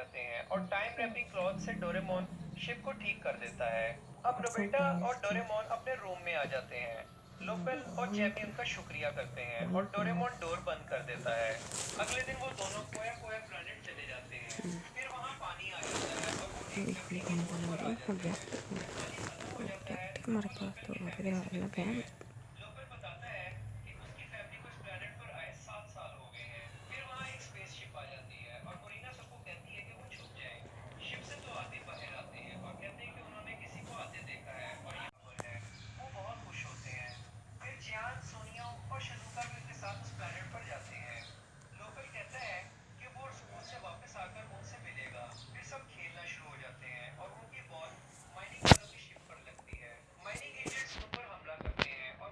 जाते हैं और टाइम रैपिंग क्लॉथ से डोरेमोन शिप को ठीक कर देता है। अब नोबिता और Fantastic. डोरेमोन अपने रूम में आ जाते हैं। लोकल और जेमी Wonderful. उनका शुक्रिया करते हैं और Wonderful. डोरेमोन डोर बंद कर देता है। अगले दिन वो दोनों खोया खोया प्लेनेट चले जाते हैं। फिर वहाँ पानी आ जाता है और वो एक लकड़ी की बोट पर आ जाते हैं। जब पानी खत्म हो जाता है तो वो लोकल की फैमिली से मिलते हैं। लोकल बताता है कि उसकी फैमिली को इस प्लेनेट पर आए 7 साल हो गए हैं। फिर वहाँ एक स्पेसशिप आ जाती है और मोरिना सबको कहती है कि वो छुप जाएं। शिप से तो आधे बाहर आते हैं और कहते हैं कि उन्होंने किसी को आते देखा है और यहाँ पर है। वो बहुत खुश होते हैं। फिर चियान, सोनियो और शिजुका भी उनके साथ उस प्लेनेट पर जाते हैं। लोकल कहता है कि वो स्कूल से वापस आकर उनसे मिलेगा। फिर सब खेलना शुरू हो जाते हैं और उनकी बॉल माइनिंग वालों की शिप पर लगती है। माइनिंग एजेंट्स उन पर हमला करते हैं और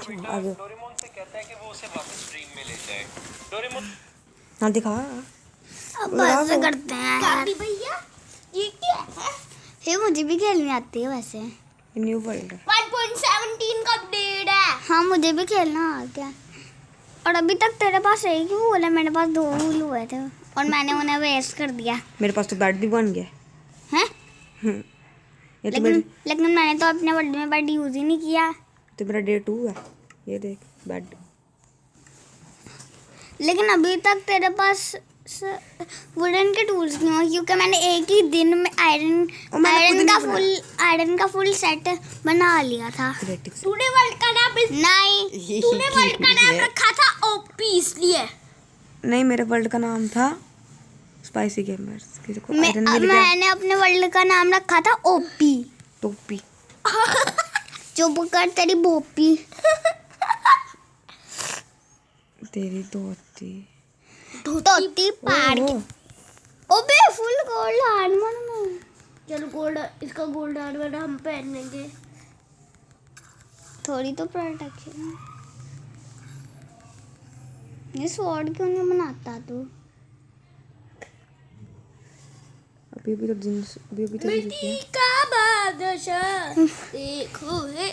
नोबिता आगे डोरेमोन से कहता है कि वो उसे वापस ड्रीम में ले जाए। डोरेमोन हाँ दिखा अब लगा बस दो। करते हैं यार भैया। ये क्या है? ये मुझे भी खेलनी आती है वैसे। न्यू वर्ल्ड 1.17 का अपडेट है। हाँ मुझे भी खेलना आ गया। और अभी तक तेरे पास एक ही फूल है, मेरे पास 2 फूल हुए थे और मैंने उन्हें वेस्ट कर दिया मेरे पास तो बेड भी बन गया है। ये तो मेरे लेकिन मैंने तो अपने बर्थडे में बेड यूज ही नहीं किया। तो मेरा डे 2 है। ये देख बेड। लेकिन अभी तक तेरे पास वुडन के टूल्स नहीं हो, क्योंकि मैंने एक ही दिन में आयरन का फुल सेट बना लिया था। तूने वर्ल्ड का नाम नहीं, तूने वर्ल्ड का नाम रखा था ओपी इसलिए। नहीं मेरे वर्ल्ड का नाम था स्पाइसी गेमर्स। किसी को आयरन मिल गया। मैंने अपने वर्ल्ड का नाम रखा था ओपी। टोपी चुप कर तेरी बोपी। तेरी धोती धोती पाड़ ओह, ओबे फुल गोल्ड आर्मर में। चलो गोल्ड, इसका गोल्ड आर्मर हम पहनेंगे। थोड़ी तो प्रोटेक्शन। ये स्वॉर्ड क्यों नहीं बनाता तू? अभी तो दिन अभी तो मिट्टी का बादशाह देखो है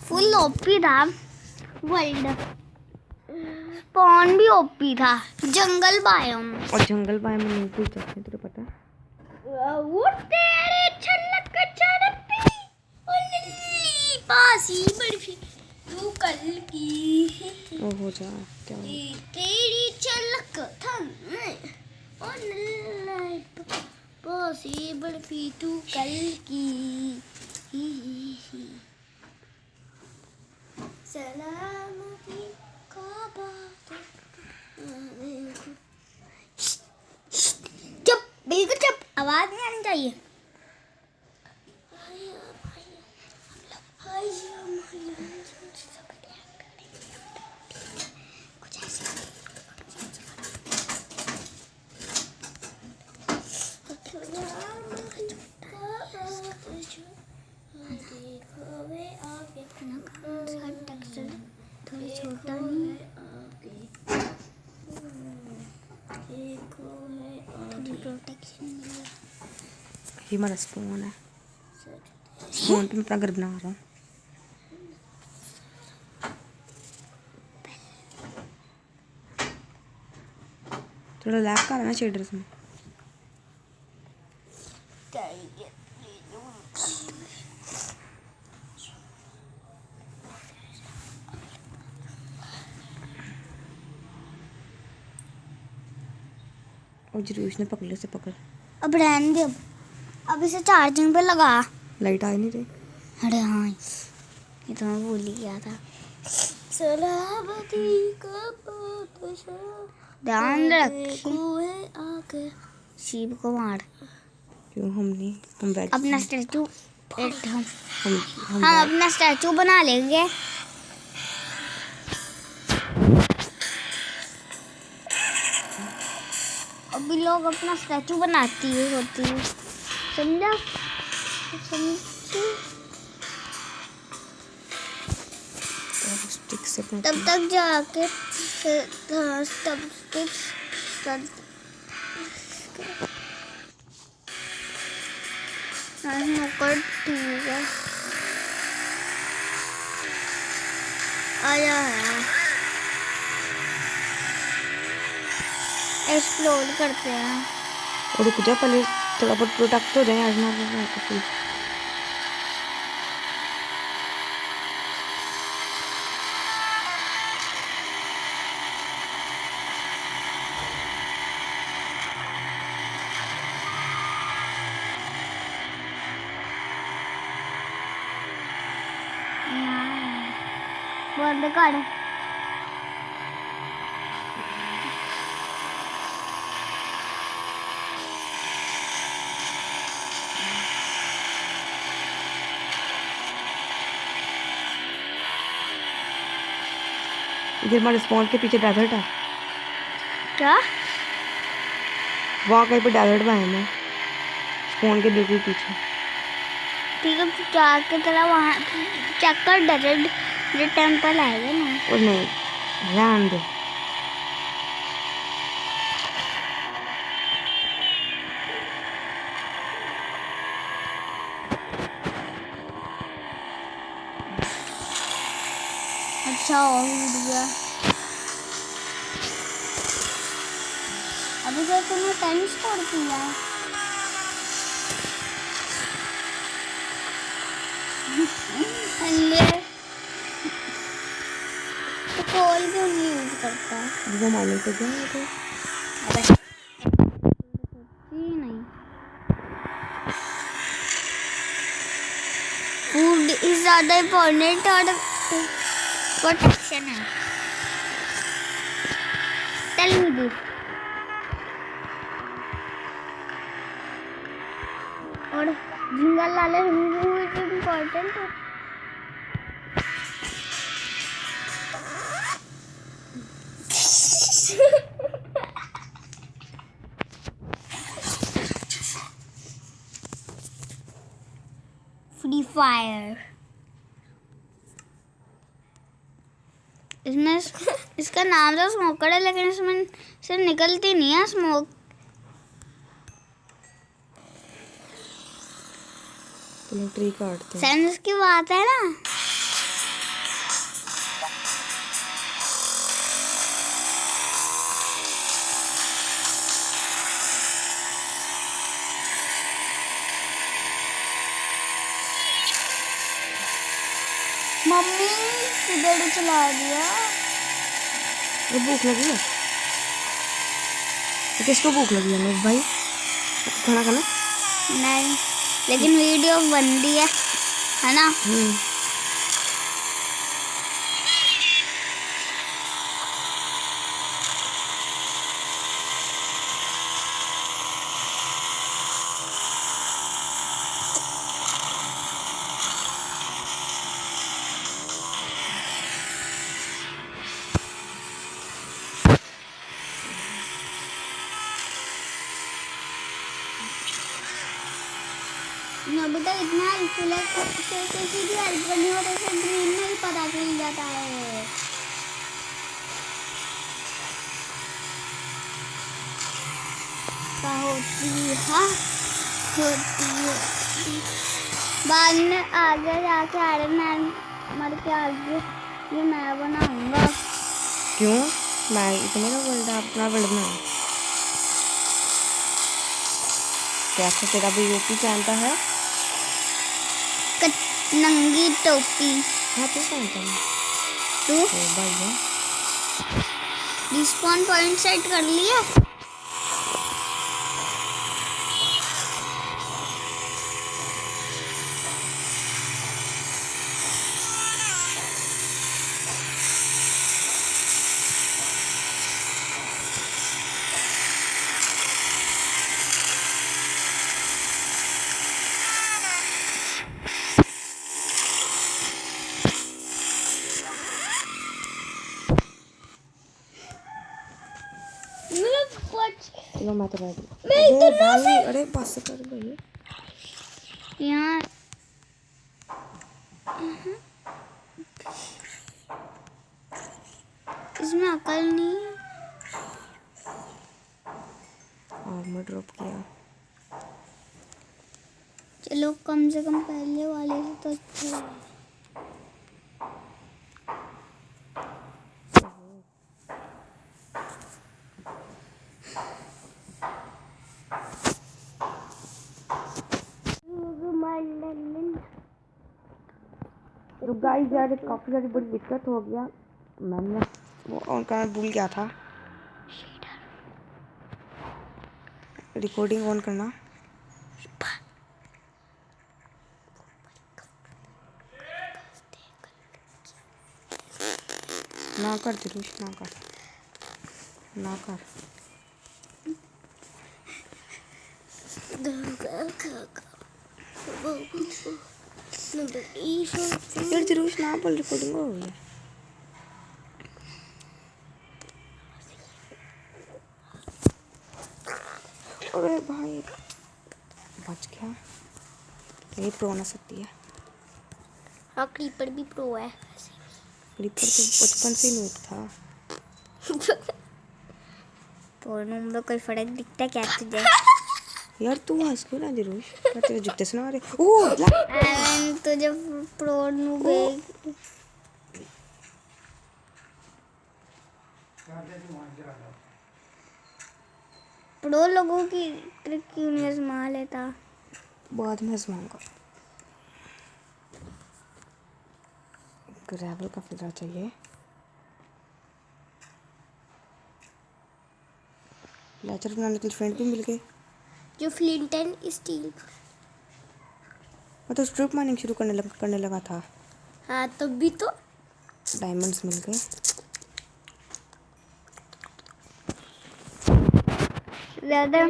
फुल ओपी था वर्ल्ड। स्पॉन भी ओपी था। जंगल बायोम और जंगल बाय में नहीं पूछ सकते तुझे पता है। वो तेरे छलक चढ़पी और नीली पासी बर्फी तू कल की ओ हो जा क्या हो? तेरी छलक थन और नीली पासी बर्फी तू कल की सलामती का बात। चुप, बिल्कुल चुप, आवाज नहीं आनी चाहिए। कुछ ऐसे थोड़ा छोटा नहीं थोड़ी प्रोटेक्शन मिली। ये हमारा स्पून है। स्पून पे मैं अपना घर बना रहा हूँ। थोड़ा लैग कर रहा है ना शेडर्स में। और जरूर ने पकड़ से पकड़। अब रहने दे। अब इसे चार्जिंग पे लगा। लाइट आ ही नहीं रही। अरे हाँ ये तो मैं भूल ही गया था। सलामती का बादशाह ध्यान रख शिव को मार। क्यों हम नहीं हम बैठ अपना स्टैचू हम हम अपना स्टैचू बना लेंगे। अभी लोग अपना स्टैचू बनाती होती है, समझा? स्टिक से तब तक जाके ठीक है आया है। एक्सप्लोर करते हैं। और रुक जा पहले थोड़ा बहुत प्रोटेक्ट हो जाए आज ना फिर बंद कर। इधर हमारे स्पॉन के पीछे डेजर्ट है। क्या? वहाँ कहीं पर डेजर्ट में है मैं स्पॉन के बिल्कुल पीछे। ठीक है, जाके तेरा वहाँ चेक कर, रेड टेम्पल आएगा ना। और नहीं, रहने दे। अच्छा हो गया। अभी तो तुमने 10 स्कोर किया है। ले तो कोई क्यों नहीं यूज करता है? वो माइनिंग पे गया है तो जी नहीं। फूड इज ज़्यादा इम्पोर्टेंट और प्रोटेक्शन है। Tell me this. और झिंगा लाले इज इम्पोर्टेंट है। Free fire. इसमें इसका नाम तो स्मोकर है, लेकिन इसमें से निकलती नहीं है स्मोक। तुम ट्री काटते हो। सेंस की बात है ना। मम्मी किधर चला दिया? ये भूख लगी है? तो किसको भूख लगी है? मेरे भाई खाना खाना। नहीं, लेकिन वीडियो बन रही है ना? बेटा इतना हेल्पफुल है, किसी की हेल्प करनी हो तो उसे ड्रीम में ही पता चल जाता है। होती है बाद में आगे जाके आयरन मैन मर के आगे ये मैं बनाऊंगा। क्यों? मैं इतने का वर्ल्ड अपना वर्ल्ड बनाऊं? कैसे तेरा भी यूपी पहनता है? नंगी टोपी। हाँ तू पहनता है। तू भाई है। रिस्पॉन पॉइंट सेट कर लिया? चलो मैं तो अरे भाई, अरे बस कर भाई। यहाँ इसमें अकल नहीं है। आर्मर ड्रॉप किया। चलो कम से कम पहले वाले से तो अच्छा है। तो गाइस यार काफ़ी सारी बड़ी दिक्कत हो गया। मैंने वो ऑन करना भूल गया था। रिकॉर्डिंग ऑन करना। ना कर तिरुष, ना कर, ना कर। यार तिरुष ना बोल, रिकॉर्डिंग हो गई है। अरे भाई बच गया। ये प्रो ना सकती है। हाँ क्रीपर भी प्रो है। क्रीपर तो बचपन से ही नूब था। तो में कोई फर्क दिखता है क्या तुझे? यार तू हंस क्यों ना जरूर, मैं तेरे जूते सुना रहे। ओह तुझे प्रो नूब प्रो लोगों की ट्रिक क्यों नहीं आजमा लेता? बाद में आजमाऊंगा। ग्रेवल का फिल्टर चाहिए। लेचर बनाने के लिए फ्रेंड भी मिल गए। जो फ्लिंट एंड स्टील। मैं तो स्ट्रिप माइनिंग शुरू करने लगा था। हाँ तब भी तो डायमंड्स मिल गए। ज़्यादा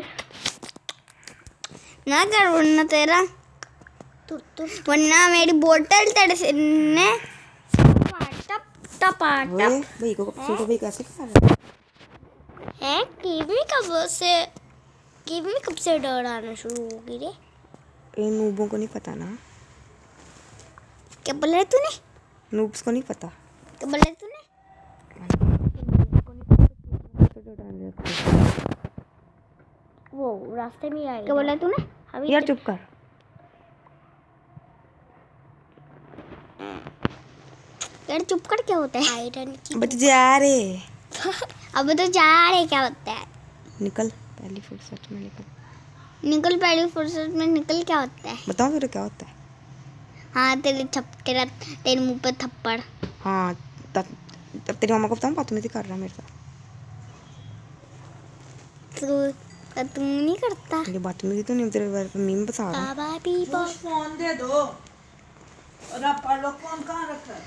ना कर वरना तेरा वरना मेरी बोतल तेरे से ने टप टप ओए भाई को भाई कैसे खा रहा है? कीवी कब से डर आना शुरू हो गई रे? इन नूबों को नहीं पता ना। क्या बोला तूने? नूब्स को नहीं पता। क्या बोला तूने? वो रास्ते में आई। क्या बोला तूने? अभी यार चुप कर। यार चुप कर क्या होता है? आयरन की बच जा रे। अब तो जा रहे क्या होता है? निकल पहली फुर्सत में निकल। निकल पहली फुर्सत में निकल क्या होता है? बताओ फिर क्या होता है। हाँ तेरे मुंह पे थप्पड़। हाँ तब तेरी मामा को बताऊँ बदतमीजी कर रहा है मेरे साथ। तू नहीं करता? ये बदतमीजी तो नहीं, तेरे बारे में मीम बता रहा हूँ। बाबा पीपा फोन दे दो और आप पढ़ लो। फोन कहाँ रखा है?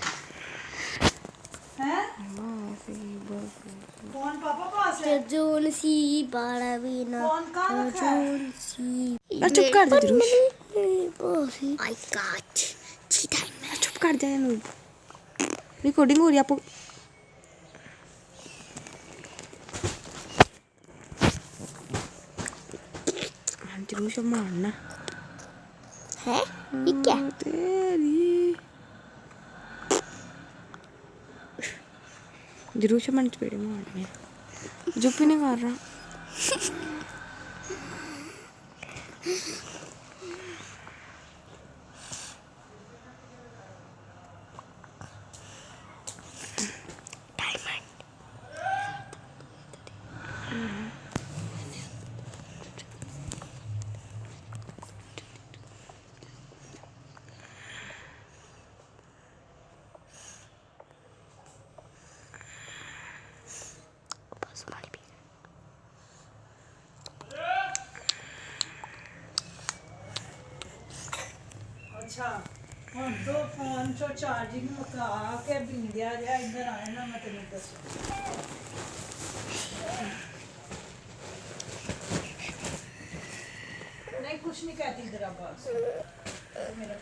फोन पापा पास है। जोन सी बाड़ा बिना फोन कहाँ रखा है? जोन सी यार चुप कर दे जरूर। I got time. चुप कर जा नूब। रिकॉर्डिंग हो रही है आपको। जरूर सब मारना है ये क्या? तेरी जरूर से मन चपेड़े मारने। चुप ही नहीं कर रहा। अच्छा हम तो फोन चो चार्जिंग मुका के बिंदिया जा इधर आए ना मैं तेन दस नहीं कुछ नहीं कहती इधर आ बस मेरा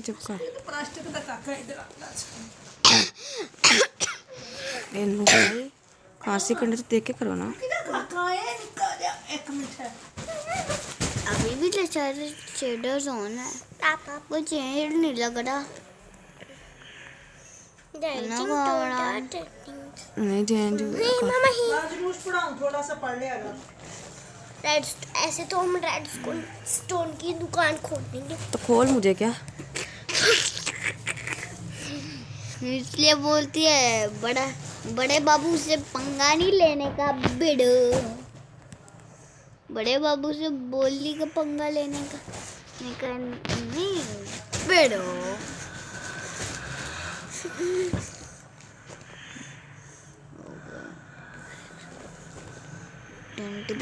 चुप कर। प्लास्टिक का काका इधर आ नूब भाई खांसी करने से देख के करो ना। काका है निकल जा एक मिनट है। अभी भी शेडर्स ऑन है। पापा को चेंज नहीं लग रहा। नहीं चेंज आज रोज पढ़ाऊं थोड़ा सा पढ़ लिया अगर रेड ऐसे तो हम रेड स्टोन की दुकान खोल देंगे। तो खोल मुझे क्या। इसलिए बोलती है बड़े बाबू से पंगा नहीं लेने का बिडो। बड़े बाबू से बोली का पंगा लेने का नहीं बिडो।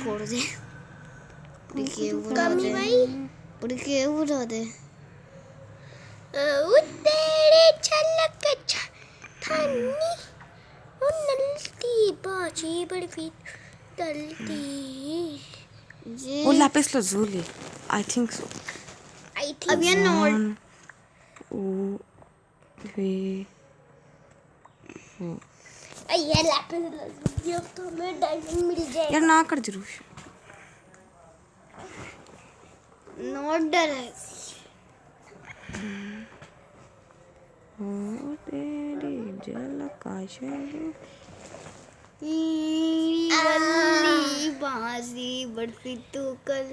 फोड़ दे उड़ा दे तेरे छलक छानी नलती बाजी बड़ी फिर दलती। वो lapis lazuli I think so. अब ये नोट ओ वे ये लैपिस lazuli अब तो हमें डायमंड मिल जाएगा यार ना कर जरूर नॉट डर है ओ तेरी झलक वल्ली बाजी बर्फी तो कल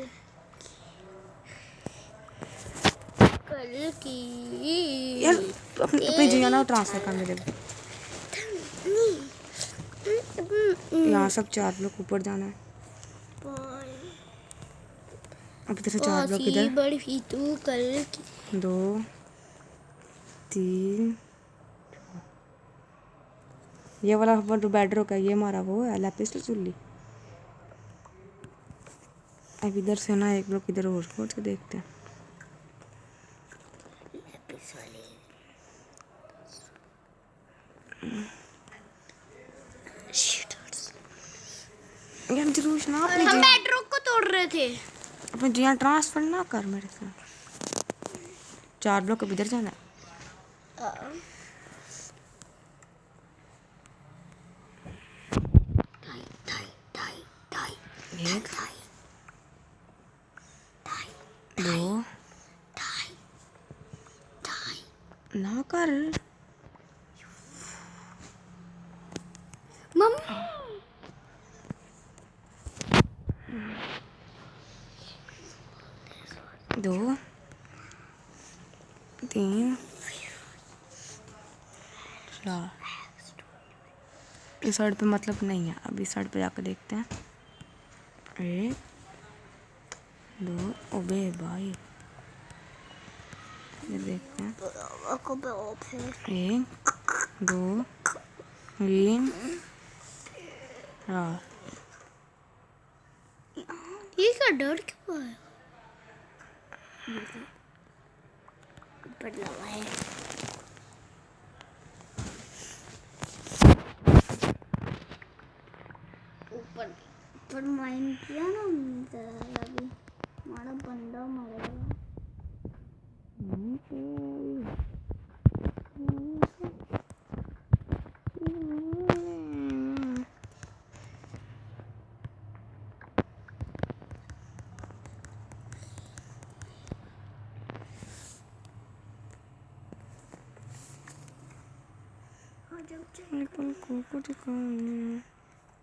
की यार अपनी जिया ना ट्रांसफर कर मेरे यहाँ सब 4 ब्लॉक ऊपर जाना है अब इधर से 4 ब्लॉक इधर बर्फी तो कल की 2 3 ये वाला जो बेडर होगा ये हमारा वो है लैपिस lazuli अब इधर से ना 1 ब्लॉक इधर और खोद के देखते हैं यार जरूर ना हम बेडरूम को तोड़ रहे थे अपने जिया ट्रांसफर ना कर मेरे साथ 4 ब्लॉक अब इधर जाना है एक 2 ना कर मम्मा 2 3 4 इस साइड पे मतलब नहीं है अब इस साइड पे जाकर देखते हैं 1 2 ओबे भाई ये देखते हैं 1 2 3 4 ये क्या डर क्यों है ऊपर लगा है ऊपर माइंड किया ना अभी हमारा बंदा मरेगा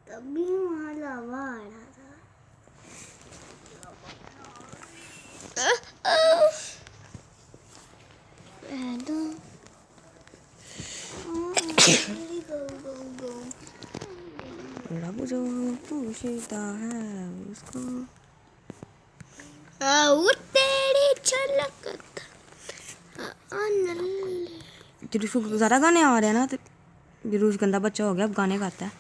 तभी वहाँ लावा आ रहा था रब जो पूछता है उसको तेरी झलक जुलूस को ज़्यादा गाने आ रहे हैं ना तो जुलूस गंदा बच्चा हो गया अब गाने गाता है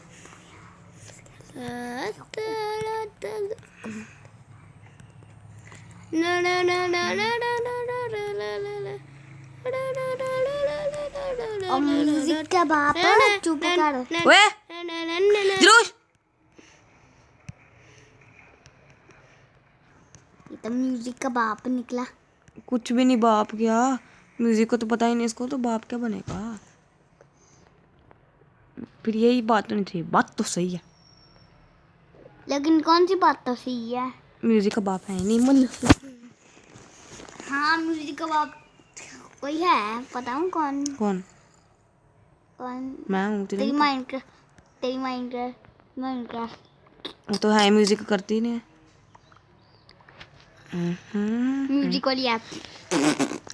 म्यूजिक का बाप है ना चुप कर ओए जुलूस ये तो म्यूजिक का बाप निकला कुछ भी नहीं बाप क्या म्यूजिक को तो पता ही नहीं इसको तो बाप क्या बनेगा फिर यही बात नहीं थी बात तो सही है लेकिन कौन सी बात तो सही है म्यूजिक का बाप है ही नहीं मतलब हाँ म्यूजिक का बाप कोई है पता हूँ कौन कौन कौन मैं हूँ तेरी माइंड वो तो है म्यूजिक करती नहीं है म्यूजिक वाली ऐप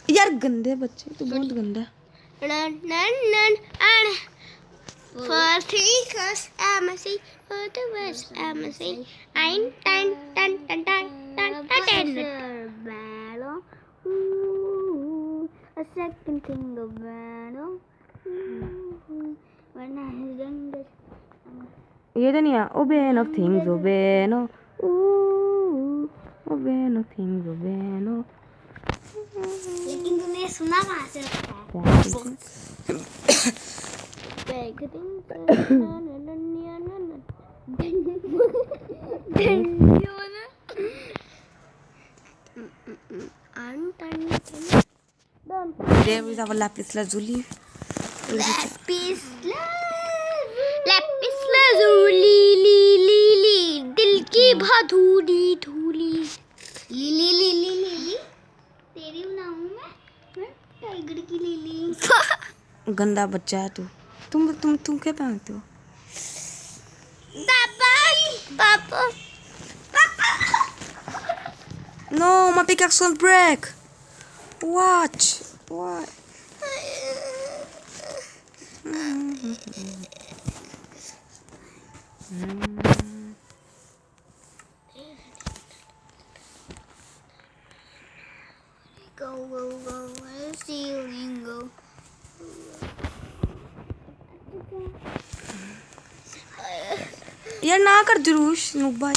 यार गंदे बच्चे तो बहुत गंदा First thing first, I'm a see. For the worst, I'm a see. Ein, tan, tan, tan, tan, tan, tan, tan. Battle. A second thing of battle. When I was younger. ये तो नहीं है ओ बेनो थिंग्स ओ बेनो ओ बेनो things ओ बेनो लेकिन तूने सुना कहाँ से रखा There is our lapis lazuli. Lapis धूली ली ली ली दिल की भाधूली धूली लीली लीली लीली तेरी बनाऊं मैं टाइगर की लीली। गंदा बच्चा है तू। तुम क्या पहनते हो? पापा पापा No, my pickaxe will break. Watch. What? go go go ceiling go यार ना कर जुलूस नूब भाई।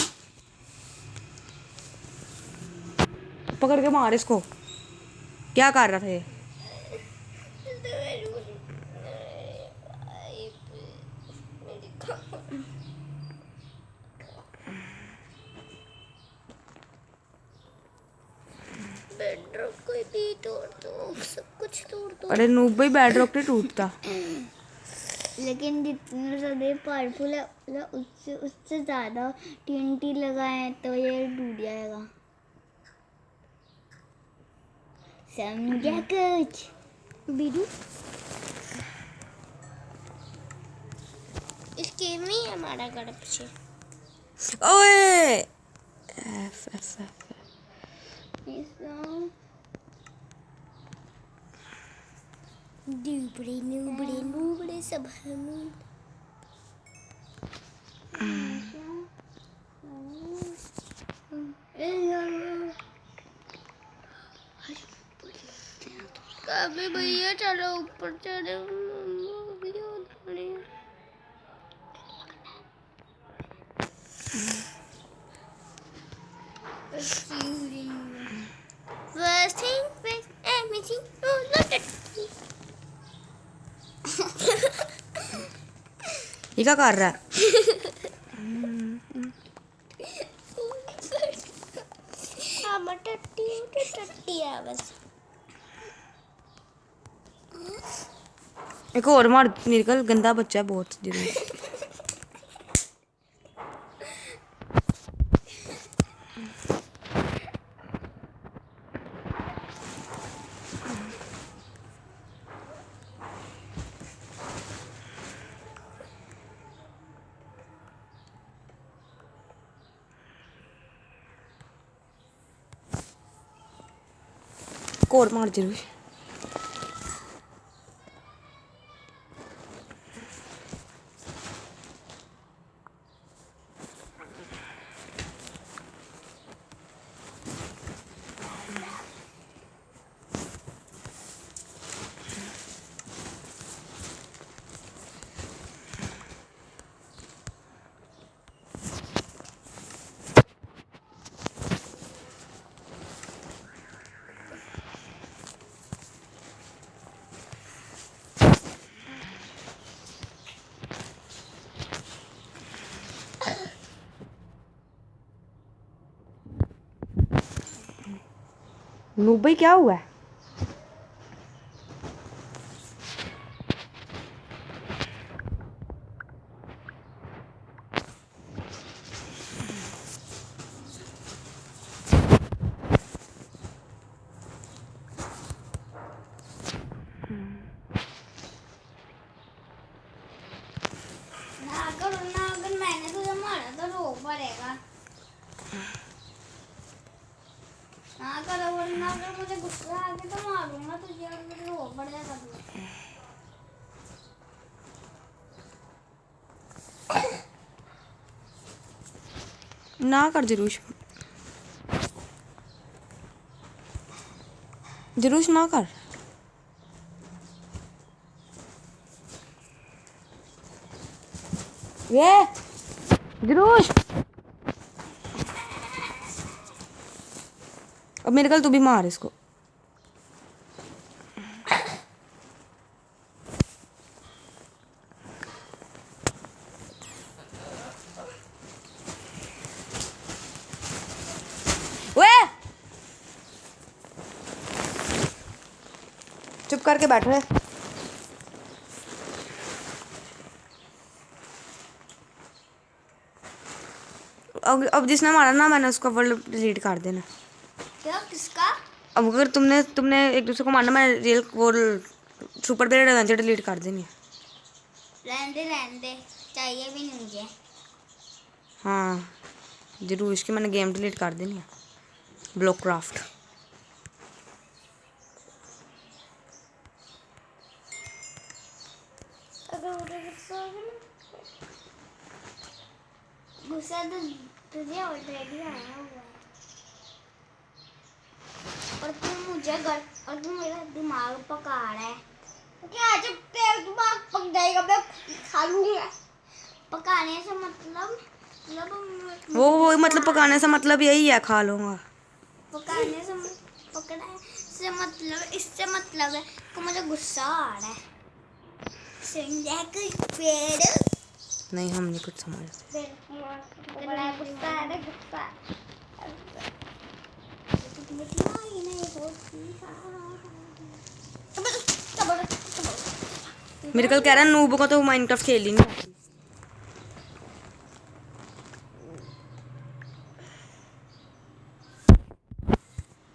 पकड़ के मार इसको। क्या कर रहा था ये? बेडरूम को भी तोड़ दो सब कुछ तोड़ दो। अरे नूब भाई बेड रॉक नहीं टूटता। लेकिन जितने ज़्यादा पावरफुल है मतलब उससे ज़्यादा टीएनटी लगाए तो ये टूट जाएगा। समझा कुछ बीरू? इस गेम में ही हमारा घर पीछे। ओए एफ एफ एफ डूबड़े नूबड़े नूबड़े सब हम कभी भैया चलो ऊपर चले First thing with everything, oh look at me. ये क्या कर रहा है? हाँ टट्टी है बस। एक और मार निकल। गंदा बच्चा है बहुत जरूर। और मार जरूर। नूब भाई क्या हुआ है? ना अगर मैंने तुझे मारा तो रो पड़ेगा। हाँ करो वरना अगर मुझे गुस्सा आ गया तो मारूंगा तुझे और मुझे रो पड़ जाएगा तू। ना कर जरूर। जरूर ना कर। ये जरूर अब मेरे कल तू भी मार इसको। ओए चुप करके बैठ रहे। अब जिसने मारा ना मैंने उसका वर्ल्ड डिलीट कर देना। क्या किसका? अब अगर तुमने एक दूसरे को मारना, मैं रियल वो सुपर पीरियड एडवेंचर डिलीट कर देनी है। रहने दे चाहिए भी नहीं मुझे। हाँ जरूर, इसकी मैंने गेम डिलीट कर देनी है। Block craft. अगर मुझे गुस्सा आ गया ना, गुस्सा तो तुझे ऑलरेडी आया हुआ है, और तू मेरा दिमाग पका रहा है। क्या जब तेरा दिमाग पक जाएगा मैं खा लूंगा। पकाने से मतलब वो मतलब पकाने से मतलब यही है, खा लूंगा। पकाने से पकड़ने से मतलब, इससे मतलब है कि मुझे गुस्सा आ रहा है। समझा कुछ पेड़ नहीं, हम नहीं कुछ समझते। बड़ा गुस्सा आ रहा है, गुस्सा मेरे कल कह रहा है नूब को तो माइनक्राफ्ट खेल ही नहीं आती।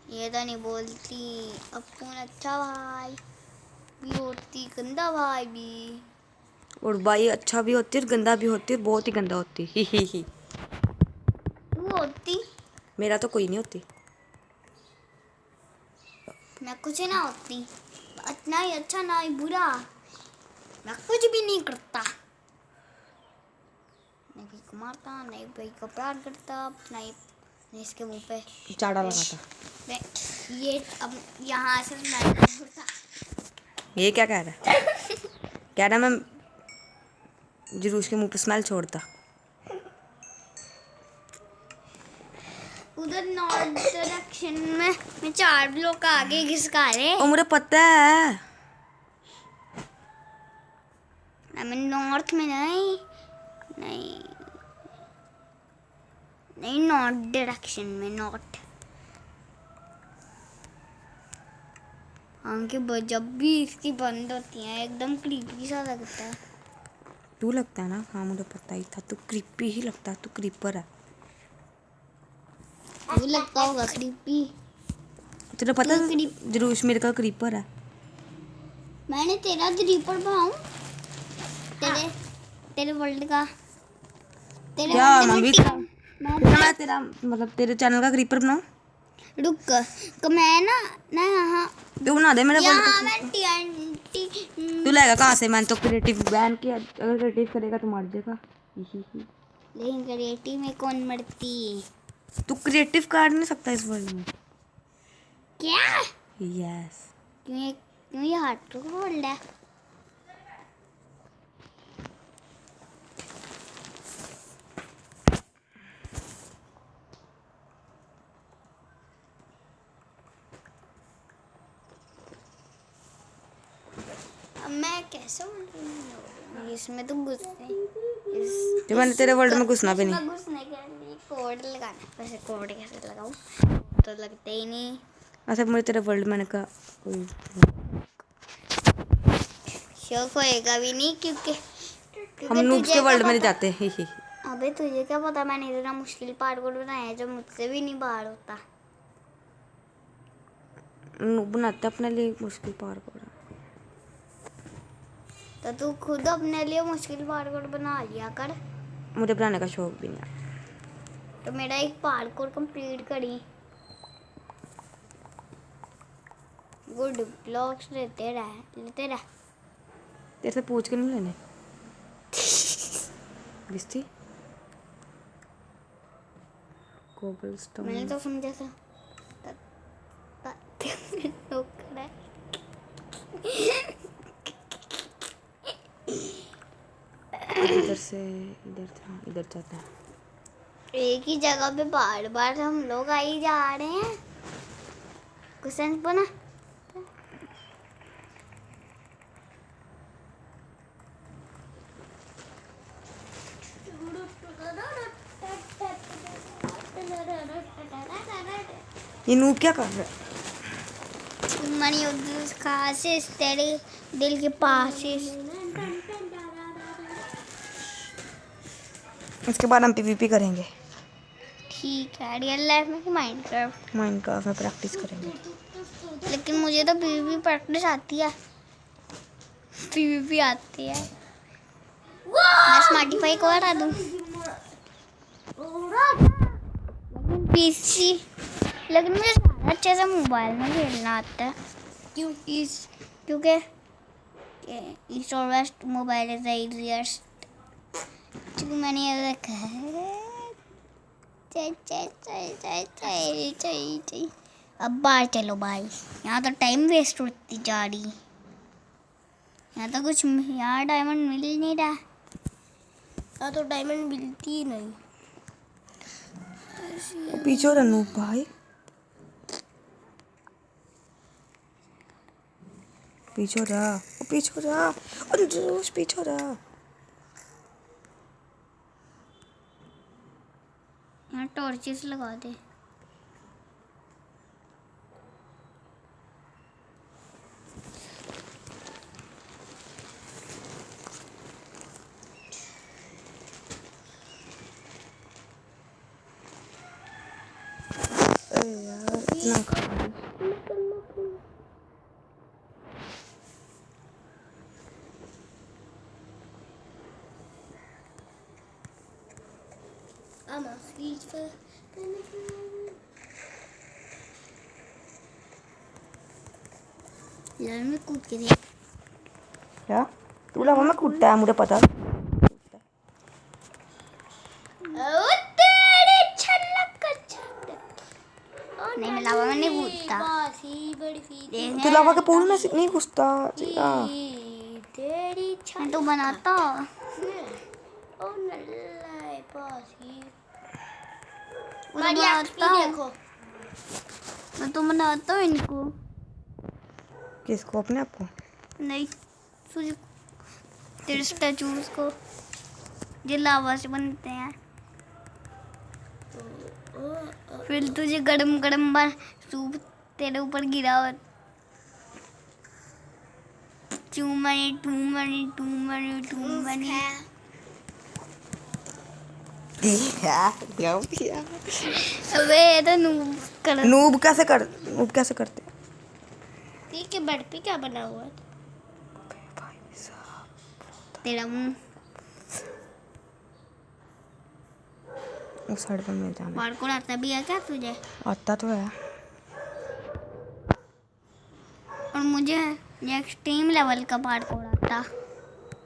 ये तो नहीं बोलती। अब कौन अच्छा भाई भी होती, गंदा भाई भी। और भाई अच्छा भी होती है और गंदा भी होती है, बहुत ही गंदा होती है। ही। तू होती, मेरा तो कोई नहीं होती। मैं कुछ ना होती, ना ही अच्छा ना ही बुरा, मैं कुछ भी नहीं करता। नहीं भाई को मारता, नहीं भाई को प्यार करता, नहीं इसके मुंह पे चाड़ा लगाता। मैं ये अब यहाँ से मैं करता। ये क्या कह रहा है? कह रहा है मैं जरूर उसके मुंह पे स्मेल छोड़ता। उधर नॉर्थ डायरेक्शन में मैं 4 ब्लॉक आगे घिसका रहे। और मुझे पता है। मैं नॉर्थ में नहीं नहीं नहीं नॉर्थ डायरेक्शन में, नॉर्थ। आंखें जब भी इसकी बंद होती हैं एकदम क्रीपी सा लगता है। तू लगता है ना? हाँ मुझे पता ही था, तू क्रीपी ही लगता है, तू क्रीपर है। वो लगता होगा क्रीपी। तुझे पता तू है जरूर मेरे का क्रीपर है। मैंने तेरा क्रीपर बनाऊं, तेरे वर्ल्ड का, तेरे क्या वर्ल्ड मैं में भी मैं तेरा मतलब तेरे चैनल का क्रीपर बनाऊं? रुक तो मैं ना यहाँ तू बना दे मेरा वर्ल्ड यहाँ का। मैं TNT तू लाएगा कहाँ से? मैंने तो क्रिएटिव बैन किया, अगर क्रिएटिव करेगा तो मर जाएगा। लेकिन क्रिएटिव में कौन मरती? तू क्रिएटिव कर नहीं सकता इस वर्ल्ड में। क्या? यस। क्यों ये हार्ट को बोल रहा है? अब मैं कैसे इसमें तो तो मैंने तेरे वर्ल्ड में घुसना भी नहीं। घुसने के लिए कोड लगाना। वैसे कोड कैसे लगाऊं? तो लगते ही नहीं। अच्छा मुझे तेरे वर्ल्ड मैंने कहा कोई शौक होएगा भी नहीं क्योंकि हम नूब्स के वर्ल्ड में नहीं जाते। ही। अबे तुझे क्या पता, मैंने इतना मुश्किल पार्कोड बनाया है जो मुझसे भी नहीं बाहर होता। नूब बनाते अपने लिए मुश्किल पार्कोड। तो तू खुद अपने लिए मुश्किल पार्कोड बना लिया कर। मुझे बनाने का शौक भी नहीं है। तो मेरा एक पार्कोड कंप्लीट करी। गुड ब्लॉक्स लेते रह। तेरे से पूछ के नहीं लेने। बिस्ती कोबलस्टोन। मैंने तो समझा था इधर से इधर जाते हैं। एक ही जगह पे बार बार हम लोग आई जा रहे हैं। कुछ बना ये नूब क्या कर रहा है? मनी उस खास तेरे दिल के पास। इसके बाद हम PvP करेंगे। ठीक है, रियल लाइफ में कि माइनक्राफ्ट? माइनक्राफ्ट में प्रैक्टिस करेंगे। लेकिन मुझे तो पीवीपी प्रैक्टिस आती है, पीवीपी आती है। मैं स्मार्टिफाई को हटा दूँ, लेकिन पीसी, लेकिन मुझे ज़्यादा अच्छे से मोबाइल में खेलना आता है। क्योंकि ईस्ट और west mobile is the easiest. क्योंकि मैंने ये रखा है। अब बाहर चलो भाई, यहाँ तो टाइम वेस्ट होती जा रही। यहाँ तो कुछ, यहाँ डायमंड मिल ही नहीं रहा। यहाँ तो डायमंड मिलती ही नहीं। पीछे रनू भाई, पीछे रहा, पीछे रहा, अरे जोश पीछे रहा। यहाँ टॉर्चेस लगा दे। अरे यार इतना खाली। यार मैं कूद के देख। क्या तू लगा मैं कूदता है, मुझे पता। नहीं मैं लावा में नहीं कूदता। तू लावा के पूल में नहीं घुसता। मैं तो बनाता। मैं तो बनाता हूँ इनको। किसको? अपने आप को? नहीं, तुझे, तेरे स्टैचूज को जो लावा से बनते हैं। फिर तुझे गरम गरम बार सूप तेरे ऊपर गिरा हो। Two money. अबे ये तो नूब कैसे करते? ठीक है, बेड पे क्या बना हुआ है? तेरा मुंह उस साइड पर मिल जाना। पार्कोर आता भी है क्या तुझे? आता तो है। और मुझे ये एक्सट्रीम लेवल का पार्कोर आता।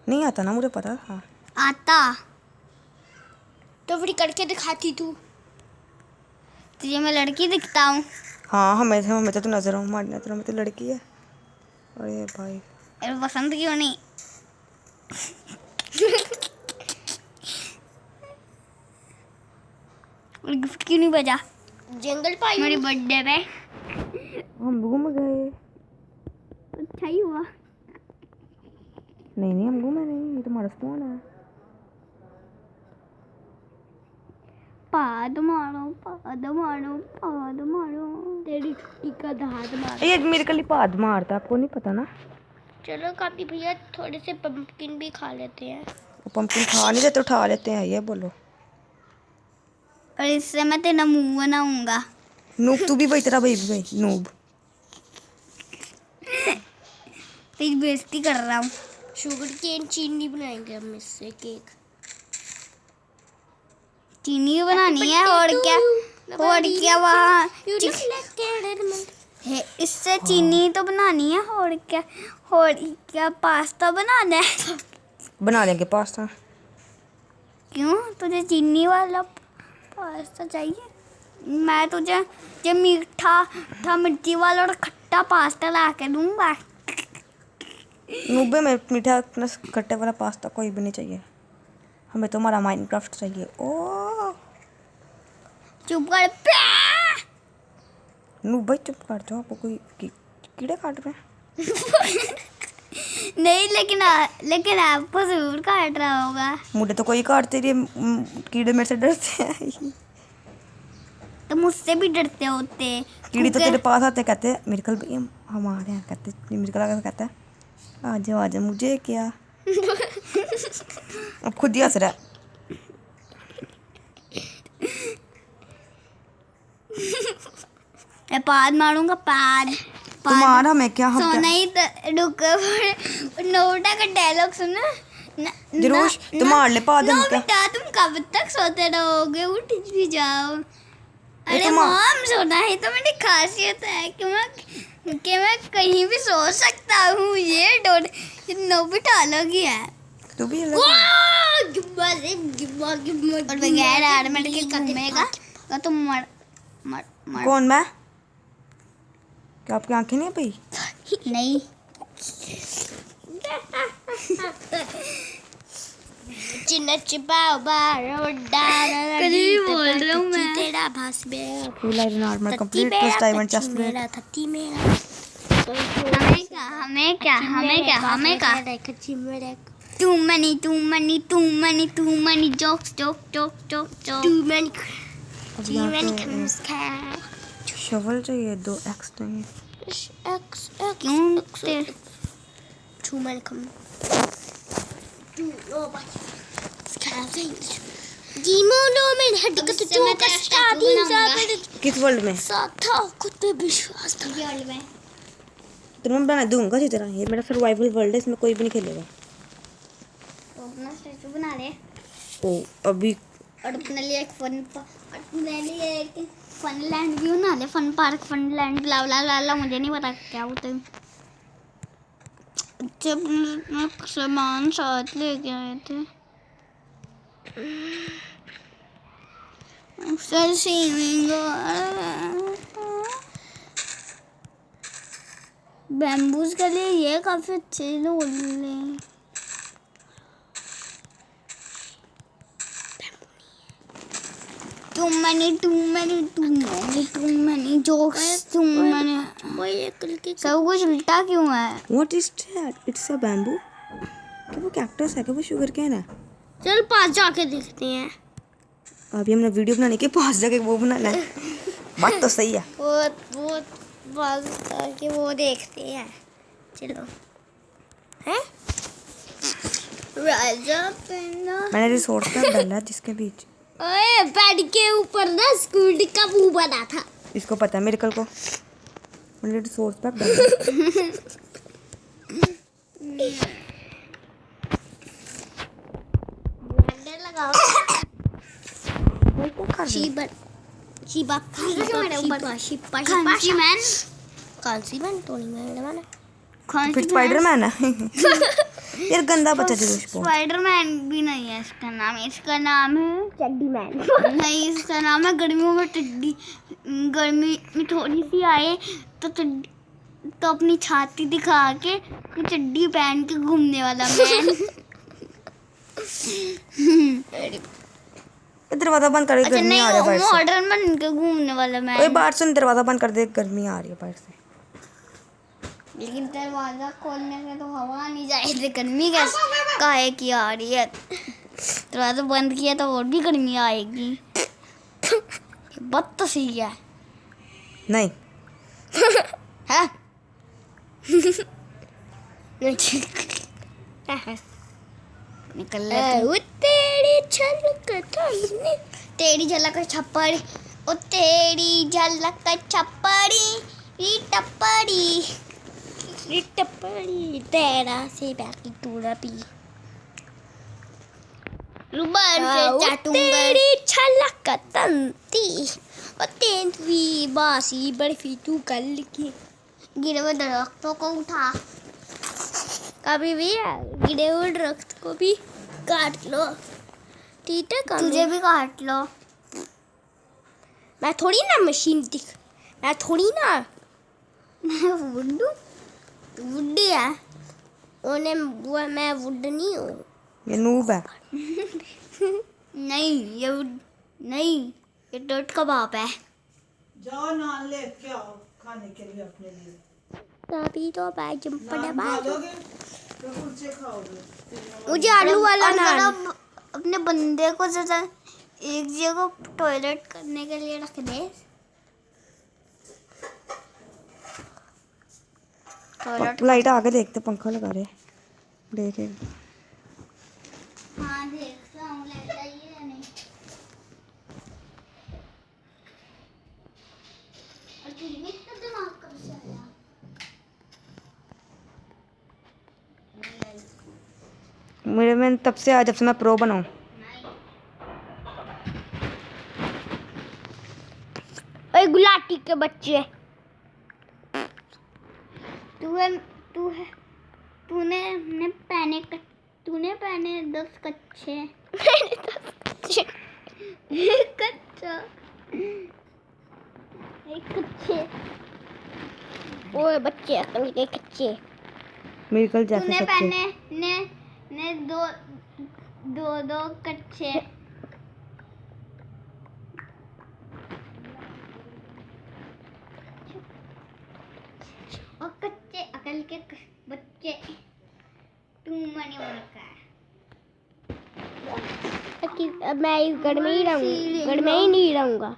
नहीं आता ना, मुझे पता था। आता तो फिर करके दिखाती तू। तुझे मैं लड़की दिखता हूँ? हाँ हमें तो नजर हूँ, हमारी नजरों में तो लड़की है। अरे भाई अरे पसंद क्यों नहीं? और गिफ्ट क्यों नहीं बजा? जंगल पाई मेरी बर्थडे पे। हम घूम गए। अच्छा ही हुआ। नहीं हम घूमे नहीं, ये तुम्हारा फोन है। पाद मारो तेरी छुट्टी का दाद मारो। ये मेरे कल पाद मारता, आपको नहीं पता ना। चलो काफी भैया, थोड़े से पंपकिन भी खा लेते हैं। वो पंपकिन खा नहीं देते, उठा लेते हैं। ये बोलो। और इससे मैं तेरा मुंह बनाऊंगा। नूब तू भी भाई, तेरा भाई नूब। तेरी बेइज्जती कर रहा हूँ। शुगर केन चीनी बनाएंगे हम इससे केक। चीनी बनानी है और क्या वहाँ इससे चीनी तो बनानी है और क्या पास्ता बनाना है। बना लेंगे पास्ता। क्यों तुझे चीनी वाला पास्ता चाहिए? मैं तुझे जो मीठा मिर्ची वाला और खट्टा पास्ता ला के दूंगा। नूबे में मीठा खट्टे वाला पास्ता कोई भी नहीं चाहिए, हमें तो हमारा माइनक्राफ्ट चाहिए। ओ चुप कर। नूब भाई चुप कर जाओ, आपको कोई कीड़े काट रहे हैं? नहीं लेकिन आपको जरूर काट रहा होगा। मुझे तो कोई काटते रही, कीड़े मेरे से डरते हैं। तो मुझसे भी डरते होते। कीड़े तो तेरे पास आते कहते मेरे कल हमारे यहाँ कहते, मेरे कल कहता है आजा मुझे क्या। अब खुद ही हंस रहा है। मैं पाद मारूंगा, पाद तुम्हारा मैं क्या हम सोना क्या ही रुक नोबिता का डायलॉग सुना जरूर तुम मार ले पा दे क्या नोबिता तुम कब तक सोते रहोगे, उठ भी जाओ। अरे तो मॉम, सोना ही तो मेरी खासियत है कि मैं कहीं भी सो सकता हूँ। ये नोबिता अलग ही है। तू भी अलग है। और बगैर आर्मेट के घूमेगा तो तुम मर कौन मैं क्या आपकी आंखें नहीं पई नहीं। बोल रहा हूँ मैं तेरा भास में full iron armour complete plus diamond chest plate हमें क्या too many jokes too many अब यहाँ पे शवल चाहिए 2 एक्स चाहिए क्यों too many किस वर्ल्ड में खुद पे विश्वास था तो मैं बना दूंगा इसी तरह ये मेरा सर्वाइवल वर्ल्ड है इसमें कोई भी नहीं खेलेगा तो अपना स्टैचू बना ले ओ अभी और अपने लिए एक फन लैंड भी बना ले, फन पार्क, फन लैंड, ब्ला ब्ला ब्ला ब्ला, मुझे नहीं पता क्या होता है। जब मैं सामान साथ लेके आए थे सर स्विमिंग बैम्बूज के लिए ये काफी अच्छे लोग हैं। too many jokes, सब कुछ उल्टा क्यों है? What is that it's a bamboo क्या वो कैक्टस है क्या वो शुगर केन है चल पास जाके देखते हैं। अभी हमने वीडियो बनाने के पास जाके वो बनाना है बात तो सही है वो पास जाके वो देखते हैं। चलो हैं राजा पेना मैंने रिसोर्स पे डाला है जिसके बीच ओए बेड के ऊपर ना स्कूल का मुंह बना था। इसको पता है मेरे कल को मैंने रिसोर्स पे डाला ब्लेंडर लगाओ वो कर शीबा शीबा मैन कांसी मैन तो नहीं मैंने फिर स्पाइडरमैन है यार गंदा बच्चा जरूर इसको स्पाइडरमैन भी नहीं है इसका नाम है चड्डी मैन। नहीं, इसका नाम है गर्मियों में टिड्डी, गर्मी में थोड़ी सी आए तो अपनी छाती दिखा के चड्डी पहन के घूमने वाला मैन। दरवाजा बंद कर दे गर्मी आ रही है बाहर से मॉडर्न बन के घूमने वाला मैन। ओए बाहर सुन दरवाजा बंद कर दे गर्मी आ रही है बाहर से लेकिन दरवाजा खोलने से तो हवा नहीं जाएगी, गर्मी कैसे काहे की आ रही है? दरवाजा बंद किया तो और भी गर्मी आएगी। बात तो सही है। नहीं है निकल ले तेरी झलक छप्पड़ी ओ तेरी झलक छप्पड़ी टप्पड़ी टप्पड़ी तेरा से बाकी टूरा पी रुबान से चाटूंगा तेरी झलक तंती ओ तेरी बासी बर्फी तू कल की गिरे हुए दरख्तों को उठा कभी भी गिरे हुए दरख्त को भी काट लो, ठीक है? तुझे भी काट लो। मैं थोड़ी ना मशीन दिख, मैं थोड़ी ना मैं वुड तू वुडी है उन्हें वो मैं वुड नहीं हूँ। ये नूब है नहीं ये नहीं ये डॉट का बाप है। जाओ नान लेके आओ खाने के लिए अपने लिए तभी तो मैं नान खा लोगे तो कुलचे खाओगे मुझे आलू वाला नान अपने बंदे को जरा एक जगह टॉयलेट करने के लिए रख दे। टॉयलेट लाइट आगे देखते पंखा लगा रहे देखे हाँ देखता हूँ लाइट आई है नहीं मैंने तब से आज जब से मैं प्रो बनाऊँ। ओए गुलाटी के बच्चे, तूने पहने 10 कच्चे। मैंने 10 कच्चे, एक कच्चा, एक कच्चे। ओए बच्चे अकल के कच्चे, मेरी कल जैसे तूने सच्चे। पहने ने दो कच्चे। और कच्चे अकल के बच्चे, तू मनी रखा है। मैं इस घर में ही रहूंगा, घर में ही नहीं रहूंगा।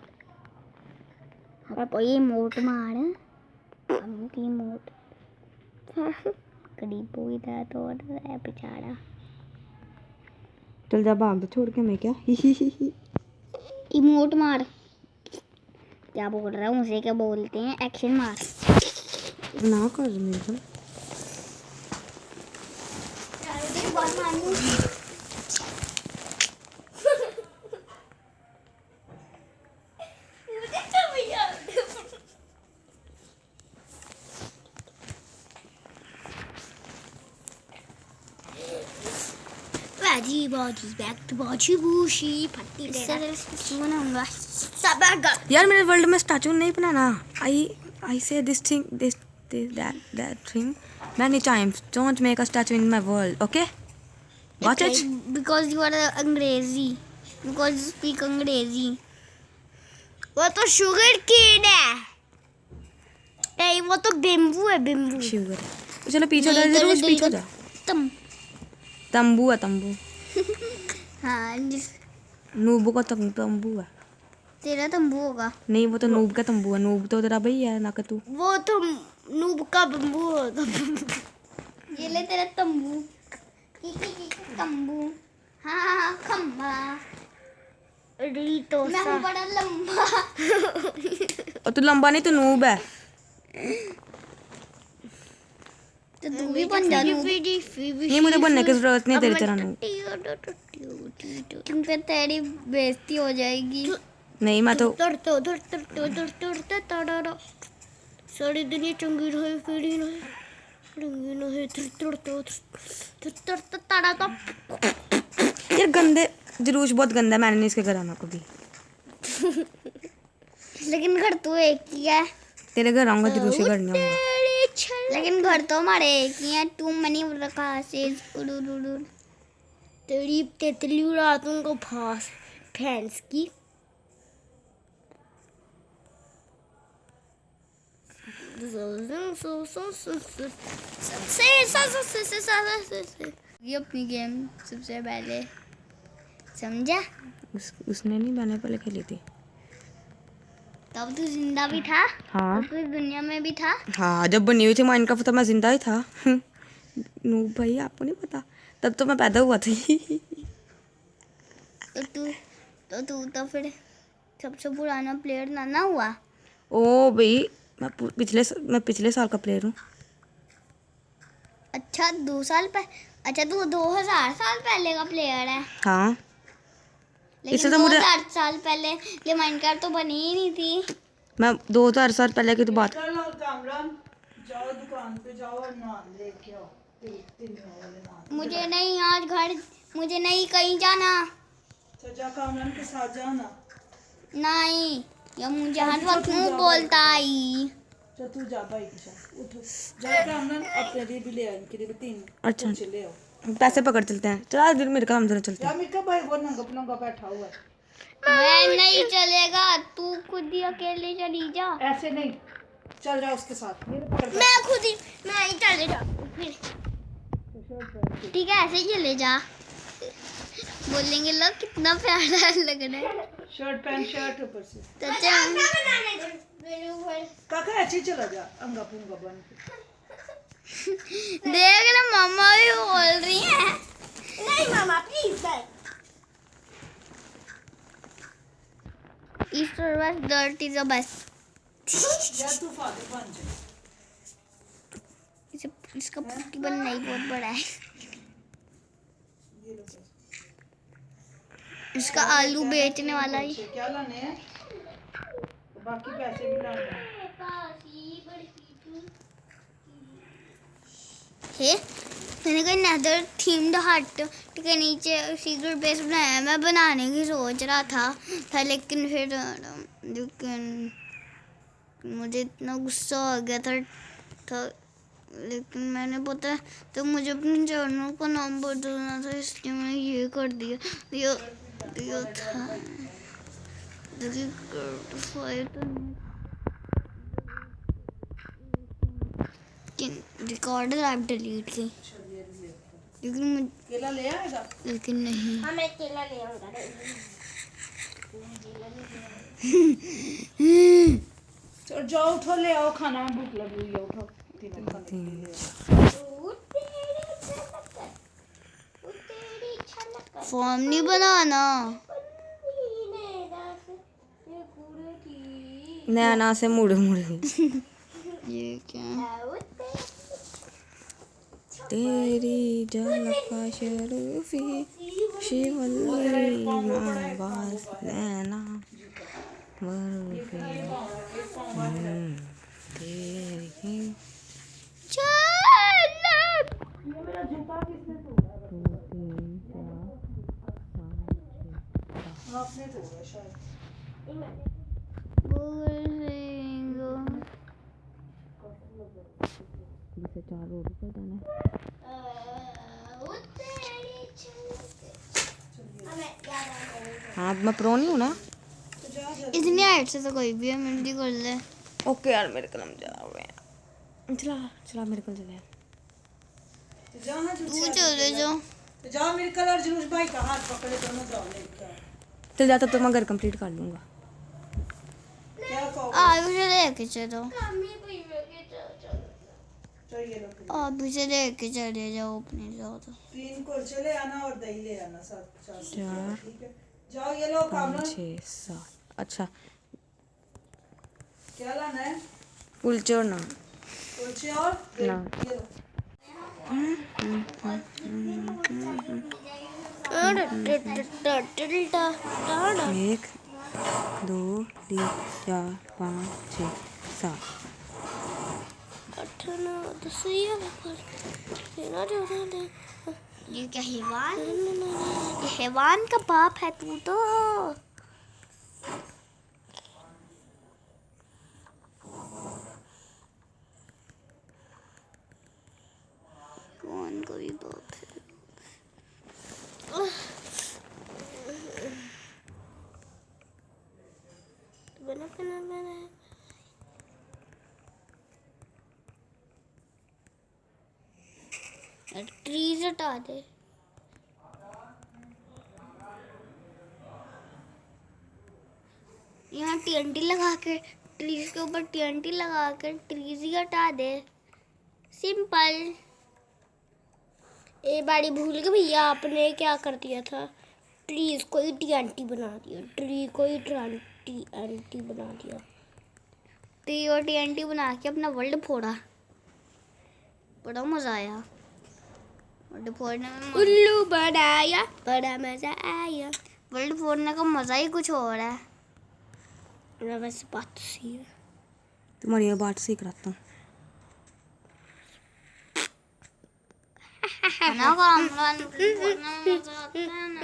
अब ये मोट मार की मोट करीब हुई था तो है बेचारा। चल जा भाग दे छोड़ के, मैं क्या इमोट मार, क्या बोल रहा हूँ उसे क्या बोलते हैं, एक्शन मार। ना कर मेरे को। यार मेरे वर्ल्ड में स्टैचू नहीं बनाना। आई से this thing this that thing many times. Don't make a statue in my world, okay? Watch it. Because you are अंग्रेजी, because you speak अंग्रेजी। वो तो शुगर केन है, नहीं वो तो बेम्बू है, बेम्बू। शुगर है। चलो पीछे हो जा, जरूर पीछे हो जा। तंबू है तंबू। हाँ नूब का तंबू है। तेरा तंबू होगा। नहीं वो तो नूब का तंबू है। नूब तो तेरा भैया है ना कि तू। वो तो नूब का बम्बू होगा। ये ले तेरा तंबू, तंबू। हाँ खम्बा, मैं हूँ बड़ा लंबा। और तू लंबा नहीं, तू नूब है। तो तू भी बन जा नूब। नहीं मुझे बनने की जरूरत नहीं तेरी तरह नूब। क्योंकि तेरी बेइज्जती हो जाएगी। नहीं मैं तो सारी दुनिया चंगी रहे, फिरी रहे, रंगीन रहे, यार गंदे जुलूस बहुत गंदा है। मैंने नहीं इसके घर आना कभी। लेकिन घर तो एक ही है। तेरे घर आऊंगा, जुलूस के घर नहीं आऊंगा। लेकिन घर तो हमारे एक ही है। तू मनी रखा से तेरी तितली उड़ा दूंगा फांस फैंस की। ये अपनी गेम सबसे पहले समझा। उसने नहीं, मैंने पहले खेली थी। तब तू जिंदा भी था। हाँ तू इस दुनिया में भी था। हाँ जब बनी हुई थी माइनक्राफ्ट तब मैं जिंदा ही था। नूब भाई आपको नहीं पता, तब तो मैं पैदा हुआ थी। तू तो फिर सबसे पुराना प्लेयर ना हुआ। ओ भाई मैं पिछले साल का प्लेयर हूँ। अच्छा 2 साल पहले। अच्छा तू 2000 साल पहले का प्लेयर है। हाँ लेकिन 2000 साल पहले ये माइनक्राफ्ट तो बनी ही नहीं थी। मैं 2000 साल पहले की तो बात। चलो कामरान जाओ दुकान पे जाओ और नान लेके आओ, तीन वाले नान। मुझे नहीं कहीं जाना। तो जा कामरान के साथ जाना। नहीं या मुझे हर वक्त मुंह बोलता आई। चल तू जा भाई के साथ, उठ जा कामरान, अपने लिए भी ले आ, इनके लिए भी 3 अच्छा कुछ ले आओ। पैसे पकड़ चलते हैं। चल आज मेरे काम जरा चलते या हैं। मिका भाई वो नंगा पनंगा बैठा हुआ है। मैं नहीं चलेगा, तू खुद ही अकेले चली जा। ऐसे नहीं, चल जा उसके साथ। मेरे पकड़ मैं ही चले जा फिर। ठीक है ऐसे ही चले जा। बोलेंगे लोग कितना प्यारा लग रहा है। शर्ट पैंट शर्ट ऊपर से। काका ऐसे ही चला जा, अंगा पुंगा बन के। देख ना मामा भी बोल रही है। नहीं मामा please East or West, dirt is the best. या तू फादर बन जा। इसका पुट्टी बनना ही बहुत बड़ा है। इसका आलू बेचने वाला ही। क्या लाने हैं? बाकी पैसे भी लाने हैं। है मैंने कोई नेदर थीम्ड हट के नीचे सीक्रेट बेस बनाया। मैं बनाने की सोच रहा था लेकिन फिर मुझे इतना गुस्सा आ गया था लेकिन मैंने पता है तो मुझे अपने चैनल का नाम बदलना था, इसलिए मैंने ये कर दिया था। रिकॉर्डर ऐप डिलीट की केला ले आएगा? लेकिन नहीं। हाँ मैं केला ले आऊंगा। चलो जाओ उठो, ले आओ खाना, भूख लगी हुई है, उठो तीनों खाने के लिए। फॉर्म नहीं बनाना। नैना से मुड़ मुड़ ये क्या? तेरी झलका शरूफी शिवल्ली माबास नैना बर्फी तेरी आपने तोड़ा शायद। जिसे 4 रोड पर जाना है। हाँ मैं प्रो नहीं हूँ ना। इतनी हाइट से तो कोई भी मेहंदी कर ले। ओके यार मेरे कलम जा रहे हैं। चला मेरे कल चले। तू चले जाओ। तो जाओ मेरे कलर जुलूस भाई का हाथ पकड़े दोनों जाओ लेके आओ। चल जाता तो मैं घर कंप्लीट कर लूँगा। क्या कहो? आप मुझे लेके चलो। चाहिए लो। आप मुझे लेके चले जाओ अपने जाओ तो। 3 कुलचे ले आना और दही ले आना साथ 4। 4 ठीक है जाओ ये लो 5 6 7। अच्छा क्या लाना है? कुलचे और नान। कुलचे और दही, ना। ये लो। एक 2 3 4 5 6 7। ये क्या हैवान? ये हैवान का बाप है तू तो। कौन का भी बाप है? ट्रीज हटा दे। यहाँ TNT लगा के ट्रीज के ऊपर TNT लगा के ट्रीज ही हटा दे। सिंपल। ए बारी भूल गए भैया, आपने क्या कर दिया था? ट्रीज को ही TNT बना दिया। ट्री को ही TNT बना दिया। ट्री और TNT बना के अपना वर्ल्ड फोड़ा। बड़ा मजा आया वर्ल्ड फोड़ने में। उल्लू बनाया, बड़ा मजा आया। वर्ल्ड फोड़ने का मजा ही कुछ और है। वैसे बात तो सही है। तुम्हारी ये बात सही कराता हूँ। ना काम फोड़ने में मजा आता है ना।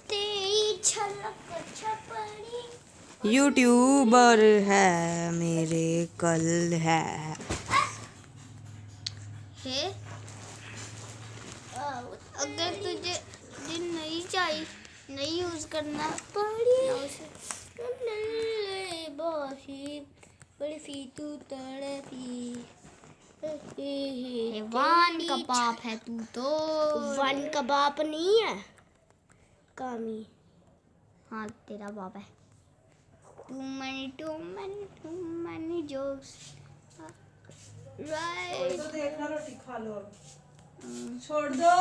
तेरी झलक छपड़ी। यूट्यूबर है मेरे कल है। हे अगर तुझे नहीं चाहिए नहीं यूज करना बड़ी फीतू तड़पी। वन का बाप है तू तो। वन का बाप नहीं है कामी। हाँ तेरा बाप है। too many jokes right। तो देखना रोटी खा लो अब। छोड़ दो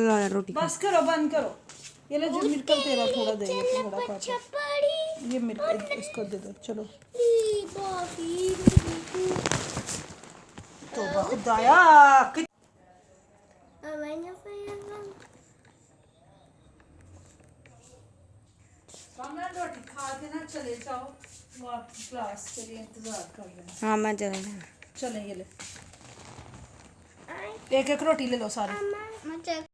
यार रोटी बस करो, बंद करो। ये ले जो मिर्कल तेरा थोड़ा दे, थोड़ा काटो। ये मिर्कल इसको दे दो। चलो तोबा खुदाया कि मैं रोटी खा के ना चले जाओ, वो आपकी क्लास के लिए इंतजार कर रहे हैं। हाँ मैं चले चलें, ये ले एक एक रोटी ले लो सारी। मैं चेक